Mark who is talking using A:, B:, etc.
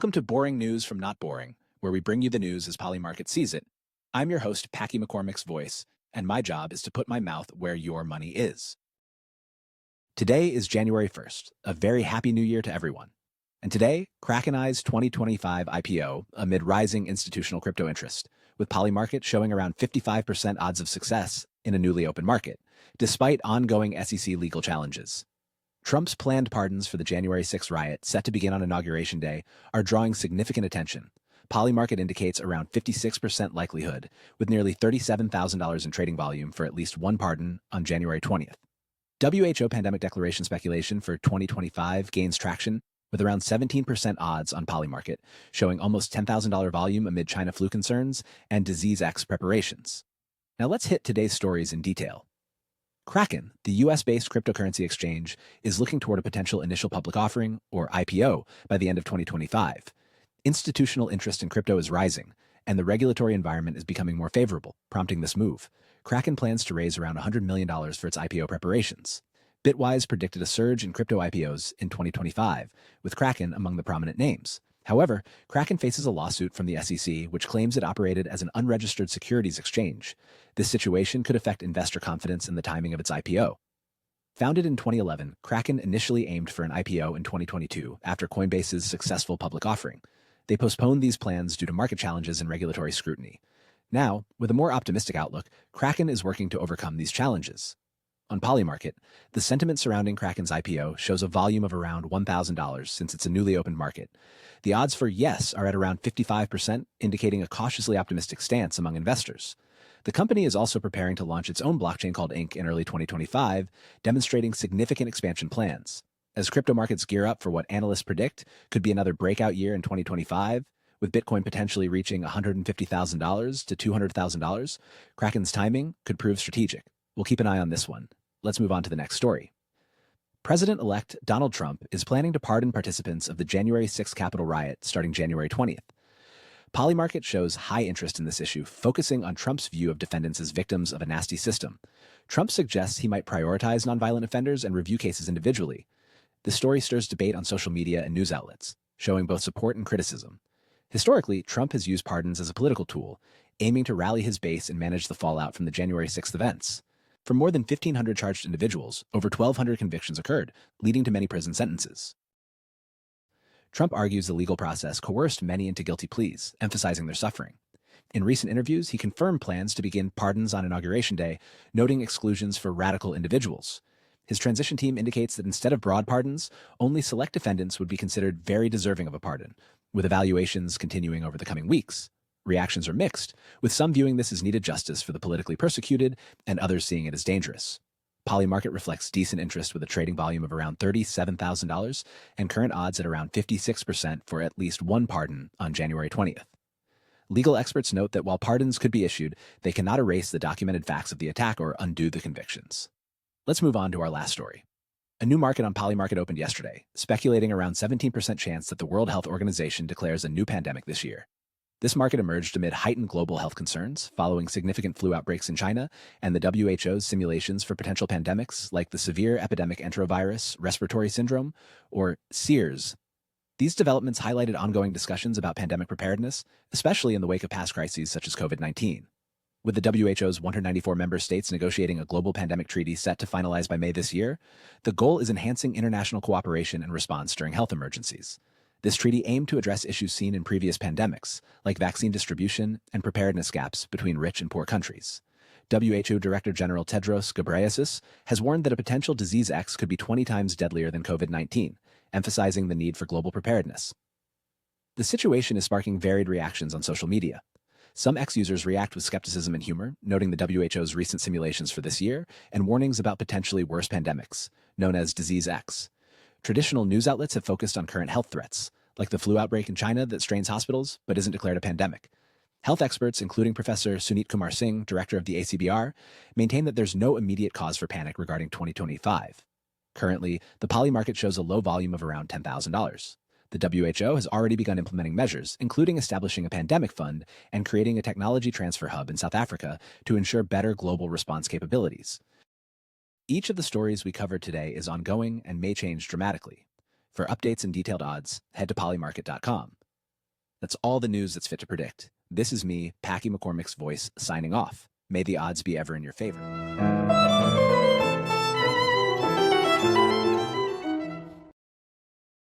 A: Welcome to Boring News from Not Boring, where we bring you the news as Polymarket sees it. I'm your host, Packy McCormick's voice, and my job is to put my mouth where your money is. Today is January 1st, a very happy new year to everyone. And today, Kraken IPO's 2025 IPO amid rising institutional crypto interest, with Polymarket showing around 55% odds of success in a newly open market, despite ongoing SEC legal challenges. Trump's planned pardons for the January 6 riot, set to begin on Inauguration Day, are drawing significant attention. Polymarket indicates around 56% likelihood, with nearly $37,000 in trading volume for at least one pardon on January 20th. WHO pandemic declaration speculation for 2025 gains traction, with around 17% odds on Polymarket, showing almost $10,000 volume amid China flu concerns and Disease X preparations. Now let's hit today's stories in detail. Kraken, the US-based cryptocurrency exchange, is looking toward a potential initial public offering, or IPO, by the end of 2025. Institutional interest in crypto is rising, and the regulatory environment is becoming more favorable, prompting this move. Kraken plans to raise around $100 million for its IPO preparations. Bitwise predicted a surge in crypto IPOs in 2025, with Kraken among the prominent names. However, Kraken faces a lawsuit from the SEC which claims it operated as an unregistered securities exchange. This situation could affect investor confidence in the timing of its IPO. Founded in 2011, Kraken initially aimed for an IPO in 2022 after Coinbase's successful public offering. They postponed these plans due to market challenges and regulatory scrutiny. Now, with a more optimistic outlook, Kraken is working to overcome these challenges. On Polymarket, the sentiment surrounding Kraken's IPO shows a volume of around $1,000 since it's a newly opened market. The odds for yes are at around 55%, indicating a cautiously optimistic stance among investors. The company is also preparing to launch its own blockchain called Ink in early 2025, demonstrating significant expansion plans. As crypto markets gear up for what analysts predict could be another breakout year in 2025, with Bitcoin potentially reaching $150,000 to $200,000, Kraken's timing could prove strategic. We'll keep an eye on this one. Let's move on to the next story. President-elect Donald Trump is planning to pardon participants of the January 6 Capitol riot starting January 20th. Polymarket shows high interest in this issue, focusing on Trump's view of defendants as victims of a nasty system. Trump suggests he might prioritize nonviolent offenders and review cases individually. The story stirs debate on social media and news outlets, showing both support and criticism. Historically, Trump has used pardons as a political tool, aiming to rally his base and manage the fallout from the January 6th events. For more than 1,500 charged individuals, over 1,200 convictions occurred, leading to many prison sentences. Trump argues the legal process coerced many into guilty pleas, emphasizing their suffering. In recent interviews, he confirmed plans to begin pardons on Inauguration Day, noting exclusions for radical individuals. His transition team indicates that instead of broad pardons, only select defendants would be considered very deserving of a pardon, with evaluations continuing over the coming weeks. Reactions are mixed, with some viewing this as needed justice for the politically persecuted and others seeing it as dangerous. Polymarket reflects decent interest with a trading volume of around $37,000 and current odds at around 56% for at least one pardon on January 20th. Legal experts note that while pardons could be issued, they cannot erase the documented facts of the attack or undo the convictions. Let's move on to our last story. A new market on Polymarket opened yesterday, speculating around 17% chance that the World Health Organization declares a new pandemic this year. This market emerged amid heightened global health concerns following significant flu outbreaks in China and the WHO's simulations for potential pandemics like the Severe Epidemic Enterovirus Respiratory Syndrome, or SEERS. These developments highlighted ongoing discussions about pandemic preparedness, especially in the wake of past crises such as COVID-19. With the WHO's 194 member states negotiating a global pandemic treaty set to finalize by May this year, the goal is enhancing international cooperation and response during health emergencies. This treaty aimed to address issues seen in previous pandemics, like vaccine distribution and preparedness gaps between rich and poor countries. WHO Director General Tedros Ghebreyesus has warned that a potential disease X could be 20 times deadlier than COVID-19, emphasizing the need for global preparedness. The situation is sparking varied reactions on social media. Some X-users react with skepticism and humor, noting the WHO's recent simulations for this year and warnings about potentially worse pandemics, known as Disease X. Traditional news outlets have focused on current health threats, like the flu outbreak in China that strains hospitals but isn't declared a pandemic. Health experts, including Professor Sunit Kumar Singh, director of the ACBR, maintain that there's no immediate cause for panic regarding 2025. Currently, the Polymarket shows a low volume of around $10,000. The WHO has already begun implementing measures, including establishing a pandemic fund and creating a technology transfer hub in South Africa to ensure better global response capabilities. Each of the stories we covered today is ongoing and may change dramatically. For updates and detailed odds, head to polymarket.com. That's all the news that's fit to predict. This is me, Packy McCormick's voice, signing off. May the odds be ever in your favor.